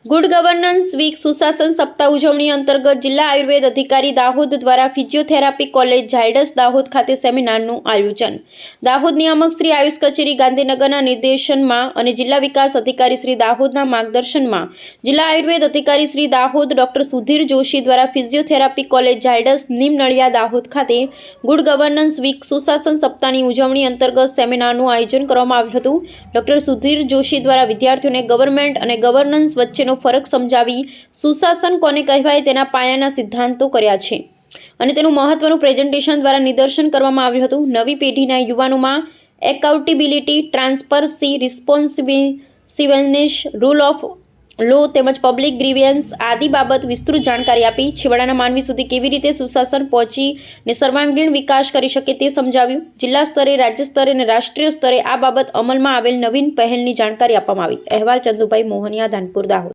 Good governance week સુશાસન સપ્તાહ ઉજવણી અંતર્ગત જિલ્લા આયુર્વેદ અધિકારી દાહોદ દ્વારા ફિઝિયોથેરાપી કોલેજ ઝાયડસ દાહોદ ખાતે સેમિનારનું આયોજન. દાહોદ નિયામક શ્રી આયુષ કચેરી ગાંધીનગરના નિર્દેશનમાં અને જિલ્લા વિકાસ અધિકારી શ્રી દાહોદના માર્ગદર્શનમાં જિલ્લા આયુર્વેદ અધિકારી શ્રી દાહોદ ડોક્ટર સુધીર જોશી દ્વારા ફિઝિયોથેરાપી કોલેજ ઝાયડસ નિમનળિયા દાહોદ ખાતે ગુડ ગવર્નન્સ વીક સુશાસન સપ્તાહની ઉજવણી અંતર્ગત સેમિનારનું આયોજન કરવામાં આવ્યું હતું. ડોક્ટર સુધીર જોશી દ્વારા વિદ્યાર્થીઓને ગવર્નમેન્ટ અને ગવર્નન્સ વચ્ચેનો ફરક સમજાવી સુશાસન કોને કહેવાય તેના પાયાના સિદ્ધાંતો કર્યા છે અને તેનું મહત્વનું પ્રેઝન્ટેશન દ્વારા નિદર્શન કરવામાં આવ્યું હતું. નવી પેઢીના યુવાનોમાં accountability, transparency, responsibility, rule of law તેમજ પબ્લિક ગ્રીવિયન્સ આદિ બાબત વિસ્તૃત જાણકારી આપી. છેવાડાના માનવી સુધી કેવી રીતે સુશાસન પહોંચીને સર્વાંગીણ વિકાસ કરી શકે તે સમજાવ્યું. જિલ્લા સ્તરે, રાજ્ય સ્તરે અને રાષ્ટ્રીય સ્તરે આ બાબત અમલમાં આવેલ નવીન પહેલની જાણકારી આપવામાં આવી. અહેવાલ ચંદુભાઈ મોહનિયા, ધાનપુર, દાહોદ.